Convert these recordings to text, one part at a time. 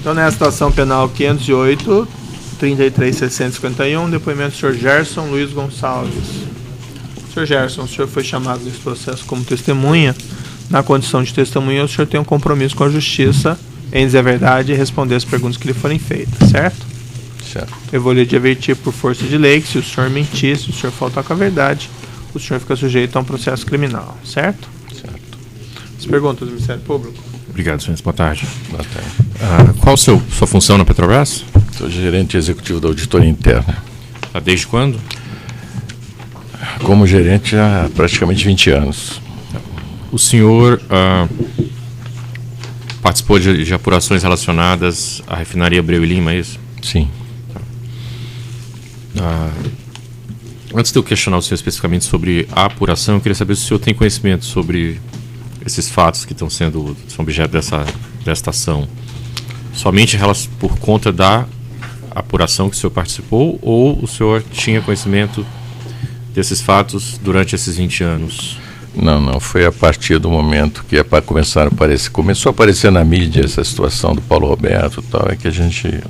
Então, nesta ação penal 508, 33.651, depoimento do senhor Gerson Luiz Gonçalves. Senhor Gerson, o senhor foi chamado nesse processo como testemunha. Na condição de testemunha, o senhor tem um compromisso com a justiça em dizer a verdade e responder as perguntas que lhe forem feitas, certo? Certo. Eu vou lhe advertir por força de lei que se o senhor mentir, se o senhor faltar com a verdade, o senhor fica sujeito a um processo criminal, certo? Certo. As perguntas do Ministério Público? Obrigado, senhor. Boa tarde. Boa tarde. Qual sua função na Petrobras? Sou gerente executivo da auditoria interna. Desde quando? Como gerente há praticamente 20 anos. O senhor participou de apurações relacionadas à refinaria Abreu e Lima, é isso? Sim. Antes de eu questionar o senhor especificamente sobre a apuração, eu queria saber se o senhor tem conhecimento sobre esses fatos que são objeto desta ação. Somente por conta da apuração que o senhor participou, ou o senhor tinha conhecimento desses fatos durante esses 20 anos? Não. Foi a partir do momento que começou a aparecer na mídia essa situação do Paulo Roberto e tal, é que a gente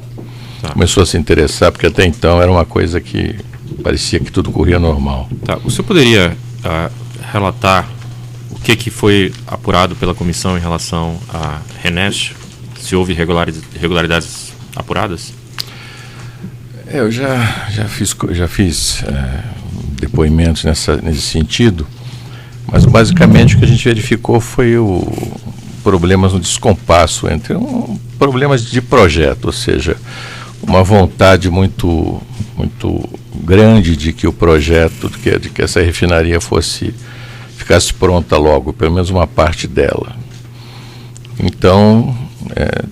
começou a se interessar, porque até então era uma coisa que parecia que tudo corria normal. O senhor poderia relatar o que foi apurado pela comissão em relação à RENEST? Se houve irregularidades apuradas? Eu já fiz depoimentos nesse sentido, mas basicamente o que a gente verificou foi problemas no descompasso entre problemas de projeto, ou seja, uma vontade muito grande de que o projeto, de que essa refinaria ficasse pronta logo, pelo menos uma parte dela. Então,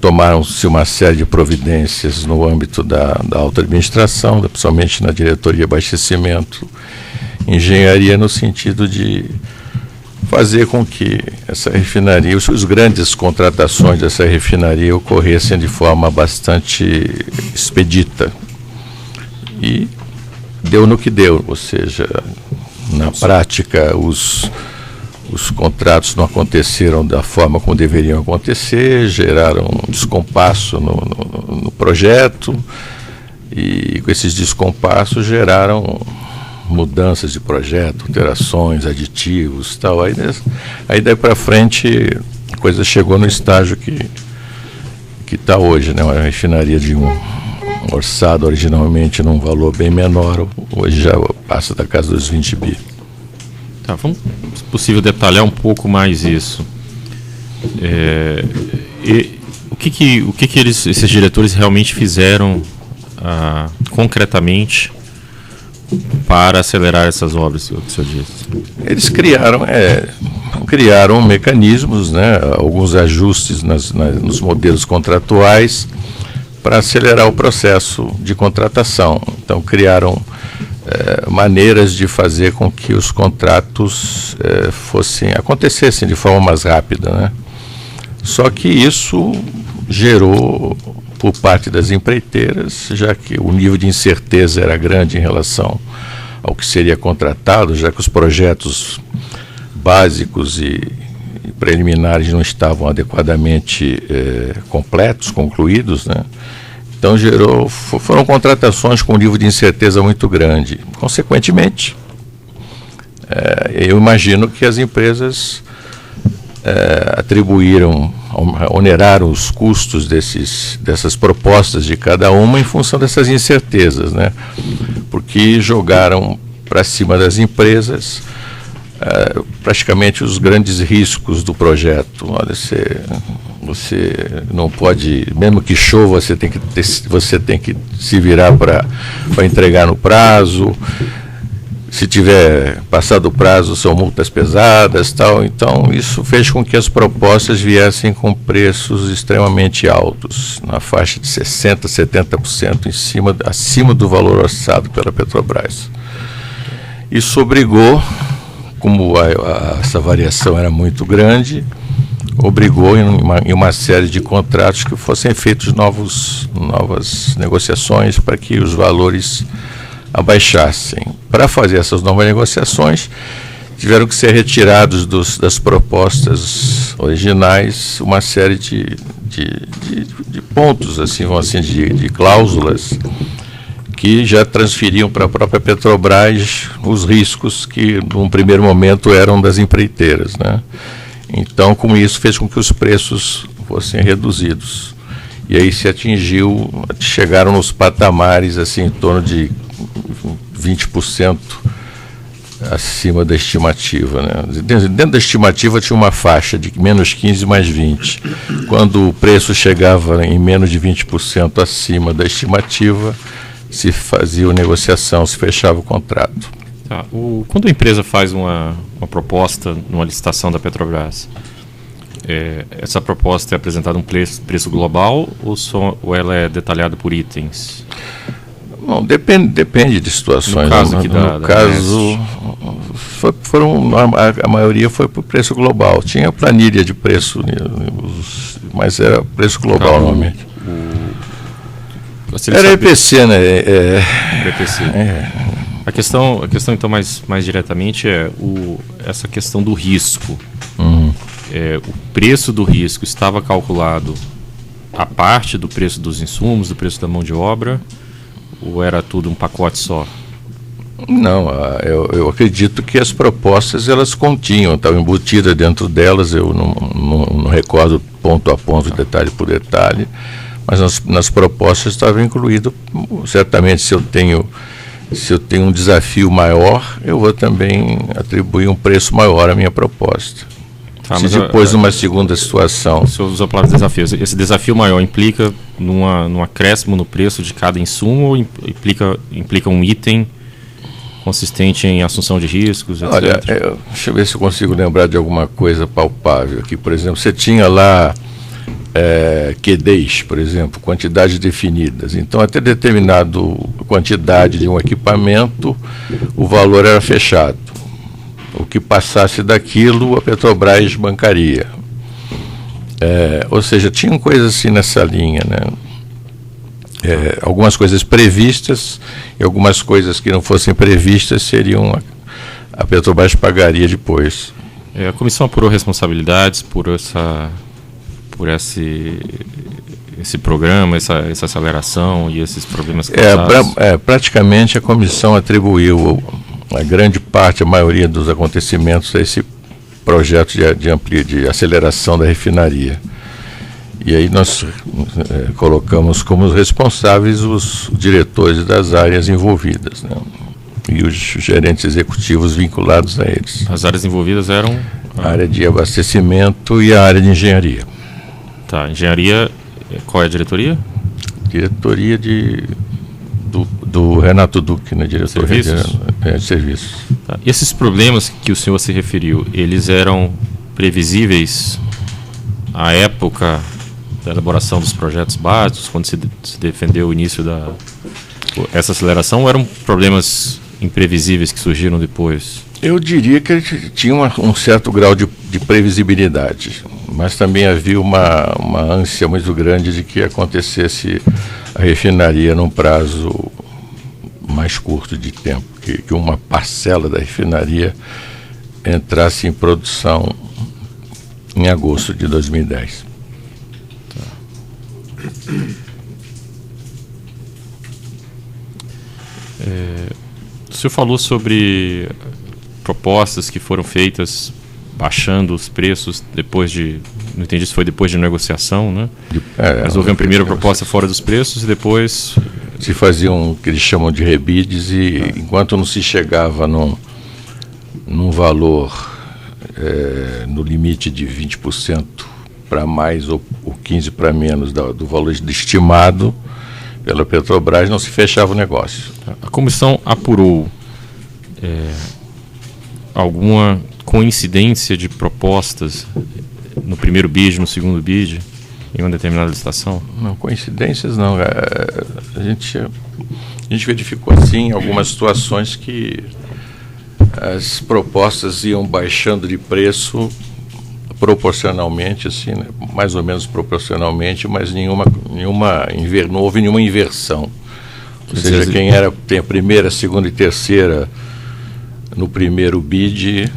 tomaram-se uma série de providências no âmbito da alta administração, principalmente na diretoria de abastecimento, engenharia, no sentido de fazer com que essa refinaria, as grandes contratações dessa refinaria ocorressem de forma bastante expedita. E deu no que deu, ou seja, na prática os contratos não aconteceram da forma como deveriam acontecer, geraram um descompasso no projeto, e com esses descompassos geraram mudanças de projeto, alterações, aditivos, tal. Aí daí para frente a coisa chegou no estágio que está hoje, né? Uma refinaria de um orçado originalmente num valor bem menor, hoje já passa da casa dos 20 bi. Vamos, se possível, detalhar um pouco mais isso. O que esses diretores realmente fizeram concretamente para acelerar essas obras, o que o senhor disse? Eles criaram mecanismos, né, alguns ajustes nos modelos contratuais para acelerar o processo de contratação. Então, criaram maneiras de fazer com que os contratos acontecessem de forma mais rápida, né? Só que isso gerou, por parte das empreiteiras, já que o nível de incerteza era grande em relação ao que seria contratado, já que os projetos básicos e preliminares não estavam adequadamente completos, concluídos, né? Então foram contratações com um nível de incerteza muito grande. Consequentemente, eu imagino que as empresas oneraram os custos dessas propostas de cada uma em função dessas incertezas, né? Porque jogaram para cima das empresas praticamente os grandes riscos do projeto. Olha, você não pode, mesmo que chova, você tem que se virar para entregar no prazo. Se tiver passado o prazo, são multas pesadas, tal. Então, isso fez com que as propostas viessem com preços extremamente altos, na faixa de 60%, 70% acima do valor orçado pela Petrobras. Isso obrigou, como essa variação era muito grande, em uma série de contratos que fossem feitos novas negociações para que os valores abaixassem. Para fazer essas novas negociações, tiveram que ser retirados das propostas originais uma série de pontos assim, de cláusulas que já transferiam para a própria Petrobras os riscos que, num primeiro momento, eram das empreiteiras, né? Então, com isso, fez com que os preços fossem reduzidos. E aí chegaram nos patamares assim, em torno de 20% acima da estimativa, né? Dentro da estimativa tinha uma faixa de menos 15 mais 20. Quando o preço chegava em menos de 20% acima da estimativa, se fazia a negociação, se fechava o contrato. Tá. Quando a empresa faz uma proposta numa licitação da Petrobras, essa proposta é apresentada um preço global ou ela é detalhada por itens? Bom, depende de situações. No caso a maioria foi por preço global. Tinha planilha de preço, mas era preço global normalmente. Era EPC, né? EPC. A questão então mais diretamente é essa questão do risco. O preço do risco estava calculado a parte do preço dos insumos, do preço da mão de obra, ou era tudo um pacote só? Não, eu acredito que as propostas elas continham, estavam embutidas dentro delas, eu não recordo ponto a ponto, detalhe por detalhe, mas nas propostas estava incluído, certamente se eu tenho um desafio maior, eu vou também atribuir um preço maior à minha proposta. Se depois, numa segunda situação... O senhor usou a palavra desafio. Esse desafio maior implica num acréscimo no preço de cada insumo ou implica um item consistente em assunção de riscos, etc? Olha, deixa eu ver se eu consigo lembrar de alguma coisa palpável aqui. Por exemplo, você tinha lá QDs, por exemplo, quantidades definidas. Então, até determinada quantidade de um equipamento, o valor era fechado. O que passasse daquilo, a Petrobras bancaria. Ou seja, tinham coisas assim nessa linha, né? Algumas coisas previstas e algumas coisas que não fossem previstas seriam a Petrobras pagaria depois. A comissão apurou responsabilidades por esse programa, essa aceleração e esses problemas causados? Praticamente a comissão atribuiu a grande parte, a maioria dos acontecimentos a esse projeto de aceleração da refinaria. E aí nós colocamos como responsáveis os diretores das áreas envolvidas, né? E os gerentes executivos vinculados a eles. As áreas envolvidas eram? A área de abastecimento e a área de engenharia. Tá, engenharia, qual é a diretoria? Diretoria do Renato Duque, né? Diretoria de serviços. Tá. E esses problemas que o senhor se referiu, eles eram previsíveis à época da elaboração dos projetos básicos, quando se defendeu o início essa aceleração, ou eram problemas imprevisíveis que surgiram depois? Eu diria que tinha um certo grau de previsibilidade, mas também havia uma ânsia muito grande de que acontecesse a refinaria num prazo mais curto de tempo, que uma parcela da refinaria entrasse em produção em agosto de 2010. O senhor falou sobre propostas que foram feitas baixando os preços depois não entendi se foi depois de negociação, né? Mas houve uma primeira proposta fora dos preços e depois... Se faziam o que eles chamam de rebides e enquanto não se chegava num valor no limite de 20% para mais ou 15% para menos do valor estimado pela Petrobras, não se fechava o negócio. A comissão apurou alguma coincidência de propostas no primeiro bid, no segundo bid, em uma determinada licitação? Não, coincidências não. A gente verificou assim algumas situações que as propostas iam baixando de preço proporcionalmente, assim, né? Mais ou menos proporcionalmente, mas não houve nenhuma inversão. Ou seja, quem tem a primeira, segunda e terceira no primeiro bid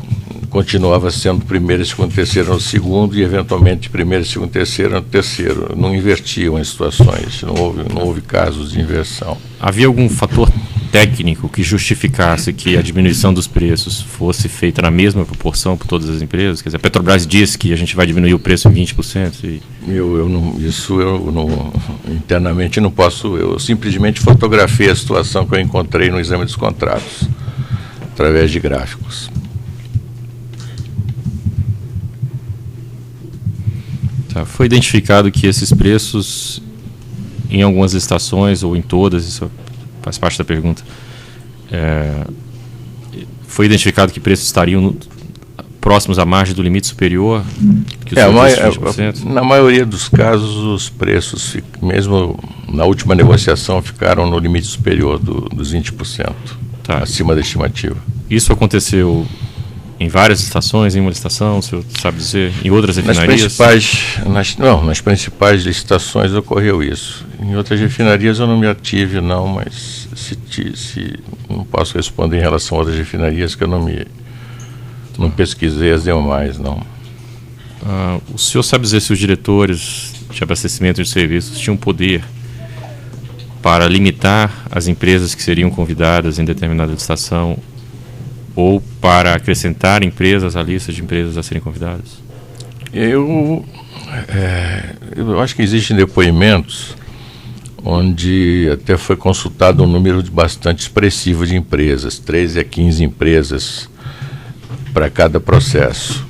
continuava sendo primeiro, segundo, terceiro no segundo e eventualmente primeiro, segundo, terceiro no terceiro. Não invertiam as situações, não houve casos de inversão. Havia algum fator técnico que justificasse que a diminuição dos preços fosse feita na mesma proporção por todas as empresas? Quer dizer, a Petrobras disse que a gente vai diminuir o preço em 20%. Internamente não posso. Eu simplesmente fotografei a situação que eu encontrei no exame dos contratos, através de gráficos. Tá, foi identificado que esses preços, em algumas estações ou em todas, isso faz parte da pergunta, foi identificado que preços estariam próximos à margem do limite superior, que o senhor disse 20%? Na maioria dos casos, os preços, mesmo na última negociação, ficaram no limite superior dos 20%, acima da estimativa. Isso aconteceu em várias estações, em uma estação, o senhor sabe dizer, em outras refinarias? Nas principais licitações ocorreu isso. Em outras refinarias eu não me ative, não, mas se não posso responder em relação a outras refinarias, que eu não pesquisei as demais, não. O senhor sabe dizer se os diretores de abastecimento de serviços tinham poder para limitar as empresas que seriam convidadas em determinada licitação ou para acrescentar empresas à lista de empresas a serem convidadas? Eu acho que existem depoimentos onde até foi consultado um número bastante expressivo de empresas, 13 a 15 empresas para cada processo.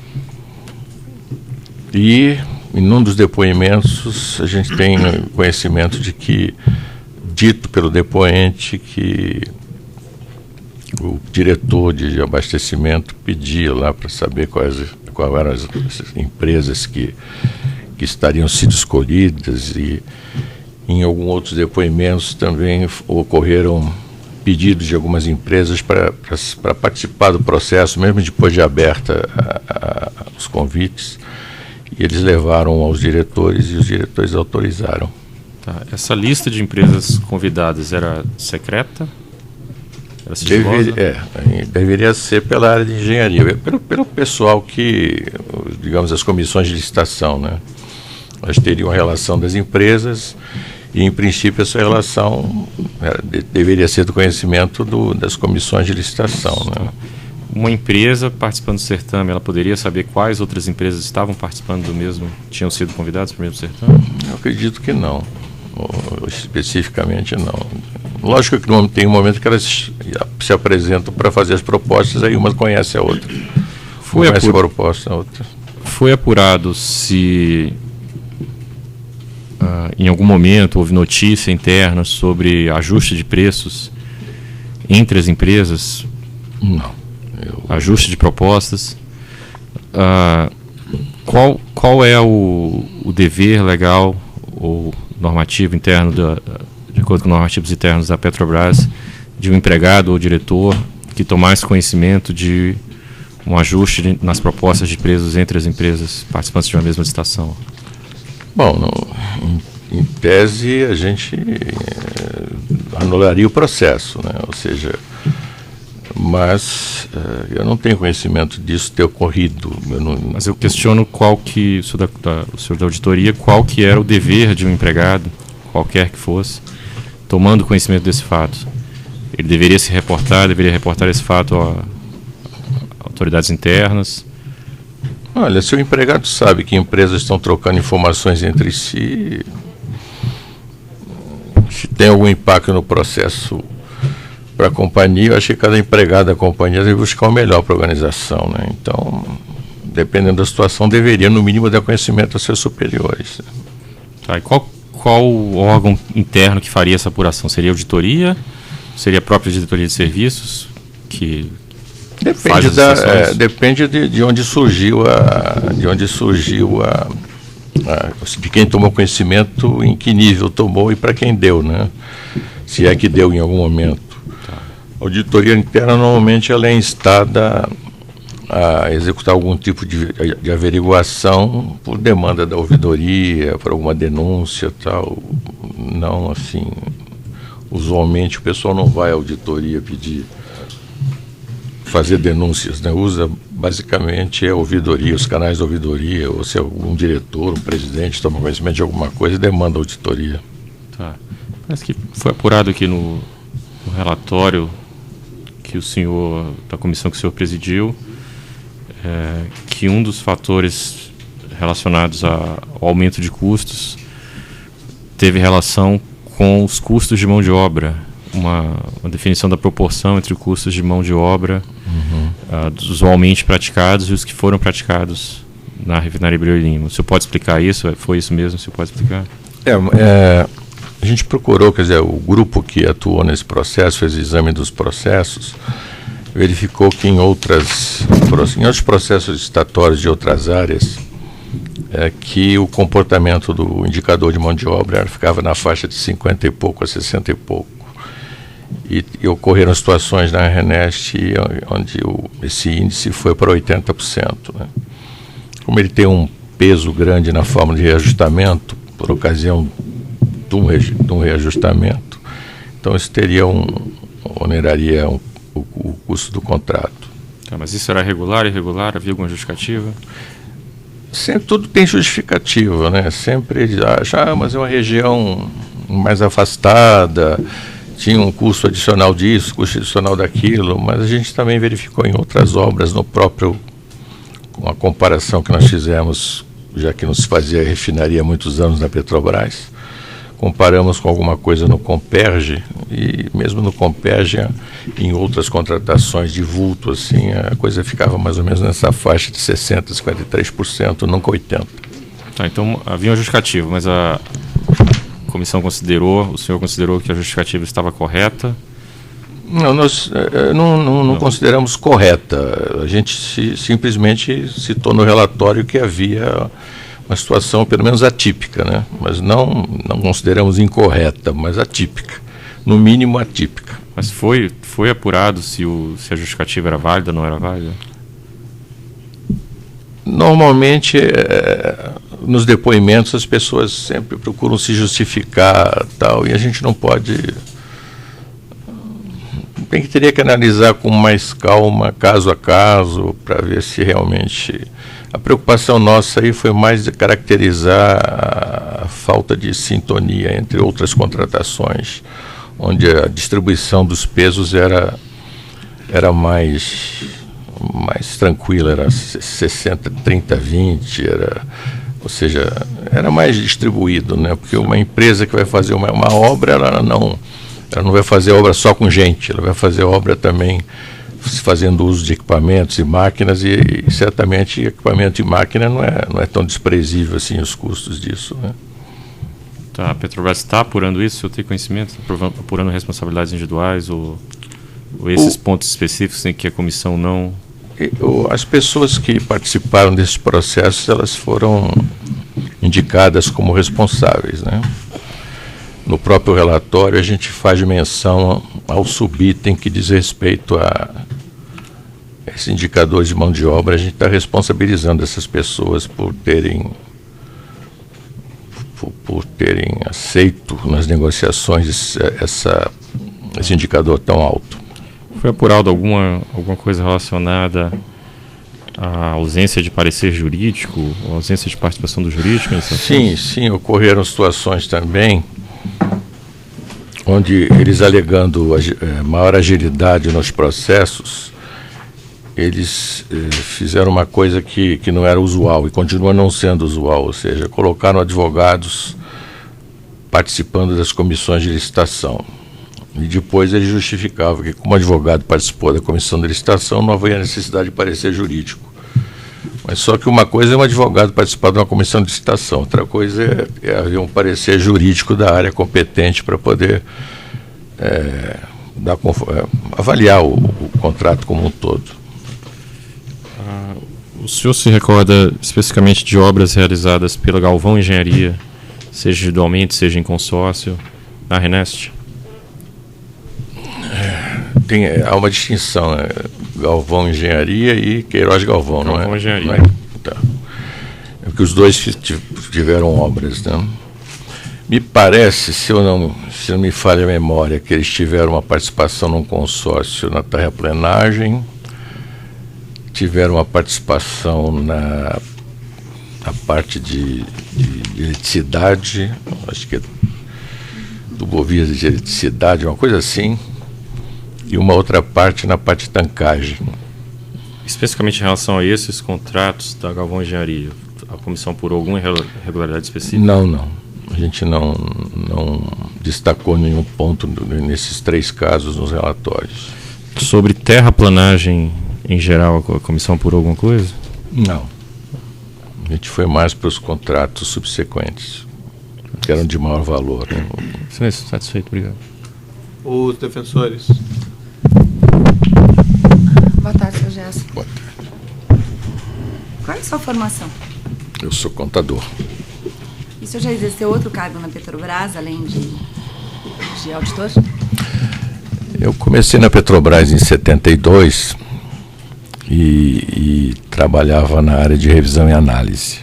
E em um dos depoimentos a gente tem conhecimento de que, dito pelo depoente, que o diretor de abastecimento pedia lá para saber quais eram as empresas que estariam sendo escolhidas, e em alguns outros depoimentos também ocorreram pedidos de algumas empresas para participar do processo, mesmo depois de aberta os convites, e eles levaram aos diretores e os diretores autorizaram. Tá. Essa lista de empresas convidadas era secreta? Deveria ser pela área de engenharia, pelo pessoal que, digamos, as comissões de licitação, né? Elas teriam a relação das empresas e, em princípio, essa relação deveria ser do conhecimento das comissões de licitação, né? Uma empresa participando do certame, ela poderia saber quais outras empresas estavam participando do mesmo, tinham sido convidadas para o mesmo certame? Eu acredito que não, especificamente não. Lógico que tem um momento que elas se apresentam para fazer as propostas, aí uma conhece a outra. Conhece a proposta, a outra. Foi apurado se em algum momento houve notícia interna sobre ajuste de preços entre as empresas? Não. Ajuste de propostas? Qual é o dever legal ou normativo interno, de acordo com normativos internos da Petrobras, de um empregado ou diretor que tomasse conhecimento de um ajuste nas propostas de preços entre as empresas participantes de uma mesma licitação? Bom, em tese a gente anularia o processo, né? Ou seja, mas eu não tenho conhecimento disso ter ocorrido. Mas eu questiono o senhor da auditoria, qual que era o dever de um empregado, qualquer que fosse, tomando conhecimento desse fato. Ele deveria reportar esse fato a autoridades internas? Olha, se o empregado sabe que empresas estão trocando informações entre si, se tem algum impacto no processo para a companhia, eu acho que cada empregado da companhia deve buscar o melhor para a organização, né? Então, dependendo da situação, deveria, no mínimo, dar conhecimento aos seus superiores. Tá, e qual órgão interno que faria essa apuração? Seria a auditoria? Seria a própria diretoria de serviços? Que depende de onde surgiu de quem tomou conhecimento, em que nível tomou e para quem deu, né? Se é que deu em algum momento. A auditoria interna, normalmente, ela é instada a executar algum tipo de averiguação por demanda da ouvidoria, por alguma denúncia, tal. Não, assim, usualmente o pessoal não vai à auditoria pedir fazer denúncias, né? Usa basicamente a ouvidoria, os canais de ouvidoria, ou se algum diretor, um presidente toma conhecimento de alguma coisa e demanda auditoria. Tá. Parece que foi apurado aqui no relatório que o senhor, da comissão que o senhor presidiu, que um dos fatores relacionados ao aumento de custos teve relação com os custos de mão de obra, uma definição da proporção entre os custos de mão de obra usualmente praticados e os que foram praticados na refinaria Breu Lima. O senhor pode explicar isso? Foi isso mesmo? O senhor pode explicar? A gente procurou, quer dizer, o grupo que atuou nesse processo, fez o exame dos processos, verificou que em outros processos licitatórios de outras áreas, que o comportamento do indicador de mão de obra ficava na faixa de 50 e pouco a 60 e pouco. E ocorreram situações na RNEST onde esse índice foi para 80%. Né? Como ele tem um peso grande na forma de reajustamento, por ocasião de um reajustamento, então isso oneraria o custo do contrato. Tá, mas isso era regular, irregular? Havia alguma justificativa? Sempre tudo tem justificativa, né? Sempre eles acham, mas é uma região mais afastada, tinha um custo adicional disso, custo adicional daquilo, mas a gente também verificou em outras obras, com a comparação que nós fizemos, já que não se fazia refinaria há muitos anos na Petrobras, comparamos com alguma coisa no Comperge, e mesmo no Comperge, em outras contratações de vulto, assim, a coisa ficava mais ou menos nessa faixa de 60%, 53%, nunca 80%. Tá, então havia uma justificativa, mas a comissão o senhor considerou que a justificativa estava correta? Não, nós não consideramos correta. A gente simplesmente citou no relatório que havia uma situação pelo menos atípica, né? Mas não consideramos incorreta, mas atípica, no mínimo atípica. Mas foi apurado se a justificativa era válida ou não era válida? Normalmente, nos depoimentos, as pessoas sempre procuram se justificar, tal, e a gente não pode... Teria que analisar com mais calma, caso a caso, para ver se realmente... A preocupação nossa aí foi mais de caracterizar a falta de sintonia entre outras contratações, onde a distribuição dos pesos era mais tranquila, era 60, 30, 20, ou seja, era mais distribuído, né? Porque uma empresa que vai fazer uma obra, ela não vai fazer obra só com gente, ela vai fazer obra também fazendo uso de equipamentos e máquinas, e certamente equipamento e máquina não é tão desprezível assim os custos disso, né? Tá, a Petrobras está apurando isso? Eu tenho conhecimento? Está apurando responsabilidades individuais ou esses pontos específicos em que a comissão não... As pessoas que participaram desses processos, elas foram indicadas como responsáveis, né? No próprio relatório, a gente faz menção ao subitem que diz respeito a esse indicador de mão de obra. A gente está responsabilizando essas pessoas por terem aceito nas negociações esse indicador tão alto. Foi apurado alguma coisa relacionada à ausência de parecer jurídico, a ausência de participação do jurídico? Sim, ocorreram situações também onde eles, alegando maior agilidade nos processos, eles fizeram uma coisa que não era usual e continua não sendo usual, ou seja, colocaram advogados participando das comissões de licitação. E depois eles justificavam que, como o advogado participou da comissão de licitação, não havia necessidade de parecer jurídico. Mas só que uma coisa é um advogado participar de uma comissão de licitação, outra coisa é haver um parecer jurídico da área competente para poder avaliar o contrato como um todo. O senhor se recorda especificamente de obras realizadas pela Galvão Engenharia, seja individualmente, seja em consórcio, na RNEST? Há uma distinção, né? Galvão Engenharia e Queiroz Galvão, não é? Galvão Engenharia. Não é? Tá. É porque os dois tiveram obras, né? Me parece, se não me falha a memória, que eles tiveram uma participação num consórcio na terraplenagem, tiveram uma participação na parte de eletricidade, acho que é tubovias de eletricidade, uma coisa assim, e uma outra parte na parte de tancagem. Especificamente em relação a esses contratos da Galvão Engenharia, a comissão apurou alguma irregularidade específica? Não. A gente não destacou nenhum ponto nesses 3 casos nos relatórios. Sobre terraplanagem em geral, a comissão apurou alguma coisa? Não. A gente foi mais para os contratos subsequentes, que eram de maior valor. Né? Silêncio, satisfeito, obrigado. Os defensores. Boa tarde, Sr. Gerson. Boa tarde. Qual é a sua formação? Eu sou contador. E o senhor já exerceu outro cargo na Petrobras, além de auditor? Eu comecei na Petrobras em 72 e trabalhava na área de revisão e análise,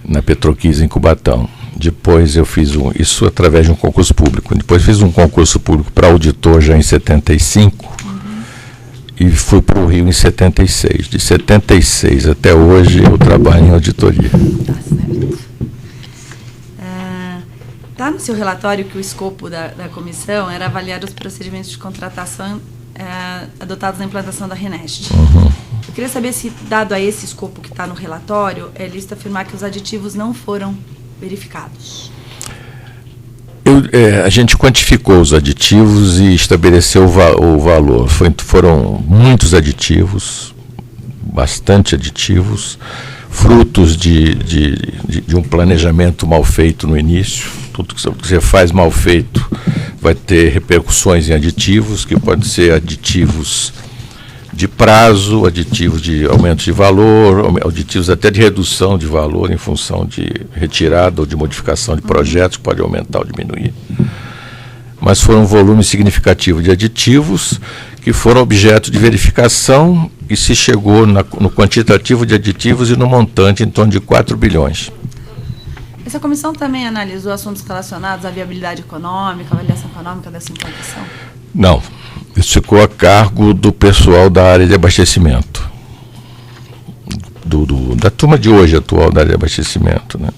na Petroquis em Cubatão. Depois eu fiz isso através de um concurso público. Depois fiz um concurso público para auditor já em 75 e fui para o Rio em 76. De 76 até hoje eu trabalho em auditoria. Tá certo. Está no seu relatório que o escopo da comissão era avaliar os procedimentos de contratação adotados na implantação da RENEST. Eu queria saber se, dado a esse escopo que está no relatório, é lícito afirmar que os aditivos não foram verificados. A gente quantificou os aditivos e estabeleceu o valor. Foram muitos aditivos, bastante aditivos, frutos de um planejamento mal feito no início. Tudo que você faz mal feito vai ter repercussões em aditivos, que podem ser aditivos de prazo, aditivos de aumento de valor, aditivos até de redução de valor em função de retirada ou de modificação de projetos, que pode aumentar ou diminuir. Mas foram um volume significativo de aditivos que foram objeto de verificação e se chegou no quantitativo de aditivos e no montante em torno de 4 bilhões. Essa comissão também analisou assuntos relacionados à viabilidade econômica, avaliação econômica dessa implantação? Não. Isso ficou a cargo do pessoal da área de abastecimento. Da turma de hoje atual da área de abastecimento. Né?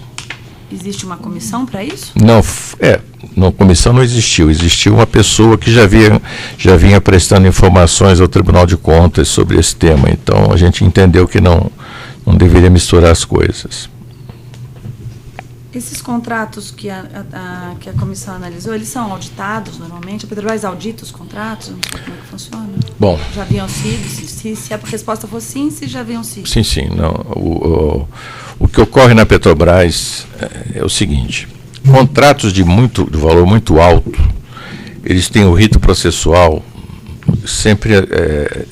Existe uma comissão para isso? Não, comissão não existiu. Existiu uma pessoa que já vinha prestando informações ao Tribunal de Contas sobre esse tema. Então a gente entendeu que não deveria misturar as coisas. Esses contratos que a comissão analisou, eles são auditados normalmente? A Petrobras audita os contratos? Não sei como é que funciona. Bom. Já haviam sido? Se a resposta for sim, se já haviam sido? Sim. Não. O que ocorre na Petrobras é o seguinte: contratos de valor muito alto, eles têm o rito processual sempre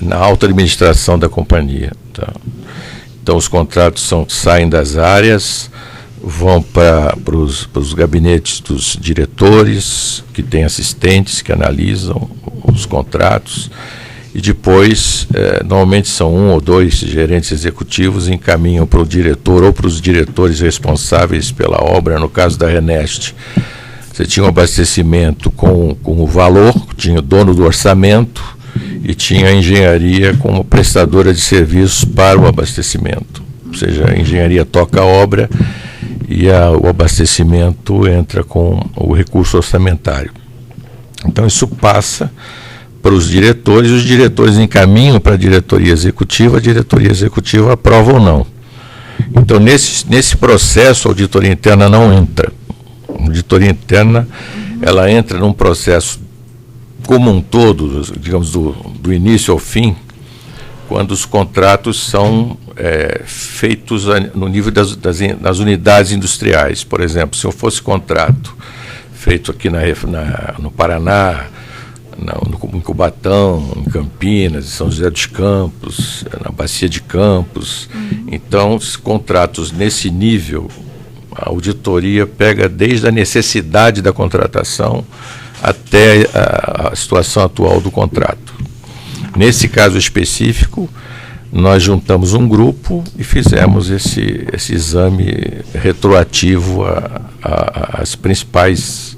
na alta administração da companhia. Tá? Então os contratos saem das áreas, vão para os gabinetes dos diretores, que têm assistentes que analisam os contratos, e depois, normalmente são 1 ou 2 gerentes executivos, encaminham para o diretor ou para os diretores responsáveis pela obra. No caso da RENEST, você tinha um abastecimento com o valor, tinha o dono do orçamento e tinha a engenharia como prestadora de serviços para o abastecimento. Ou seja, a engenharia toca a obra e o abastecimento entra com o recurso orçamentário. Então isso passa para os diretores encaminham para a diretoria executiva aprova ou não. Então nesse processo a auditoria interna não entra. A auditoria interna ela entra num processo como um todo, digamos do início ao fim, quando os contratos são feitos no nível das unidades industriais. Por exemplo, se eu fosse contrato feito aqui no Paraná, em Cubatão, em Campinas, em São José dos Campos, na Bacia de Campos, então os contratos nesse nível, a auditoria pega desde a necessidade da contratação até a situação atual do contrato. Nesse caso específico, nós juntamos um grupo e fizemos esse exame retroativo às principais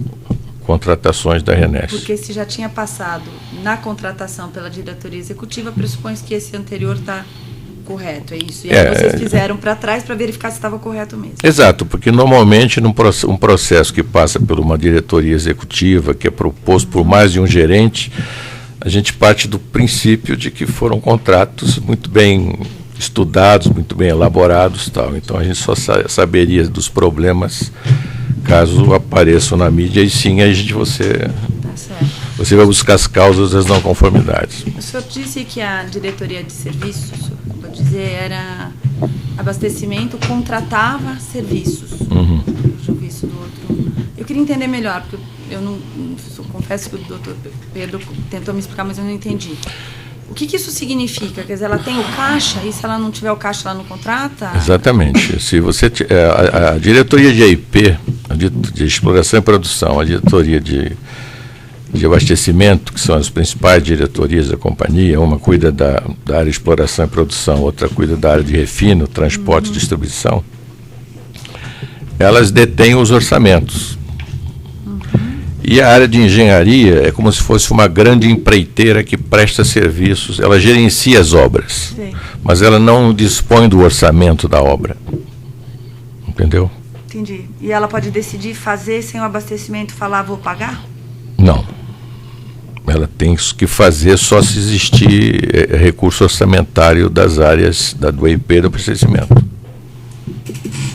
contratações da RENEST. Porque se já tinha passado na contratação pela diretoria executiva, pressupõe que esse anterior está correto, é isso? E aí vocês fizeram para trás para verificar se estava correto mesmo. Exato, porque normalmente um processo que passa por uma diretoria executiva, que é proposto por mais de um gerente, a gente parte do princípio de que foram contratos muito bem estudados, muito bem elaborados, tal. Então a gente só saberia dos problemas caso apareçam na mídia, e sim você vai buscar as causas das não conformidades. O senhor disse que a diretoria de serviços, vou dizer, era abastecimento, contratava serviços. Eu vi isso do outro. Eu queria entender melhor, porque eu confesso que o doutor Pedro tentou me explicar, mas eu não entendi. O que isso significa? Quer dizer, ela tem o caixa, e se ela não tiver o caixa, ela não contrata? Exatamente. Se você a diretoria de AIP, de exploração e produção, a diretoria de abastecimento, que são as principais diretorias da companhia, uma cuida da área de exploração e produção, outra cuida da área de refino, transporte e distribuição, elas detêm os orçamentos. E a área de engenharia é como se fosse uma grande empreiteira que presta serviços, ela gerencia as obras, Sim. mas ela não dispõe do orçamento da obra. Entendeu? Entendi. E ela pode decidir fazer sem o abastecimento, falar, vou pagar? Não. Ela tem que fazer só se existir recurso orçamentário das áreas do EIP do abastecimento.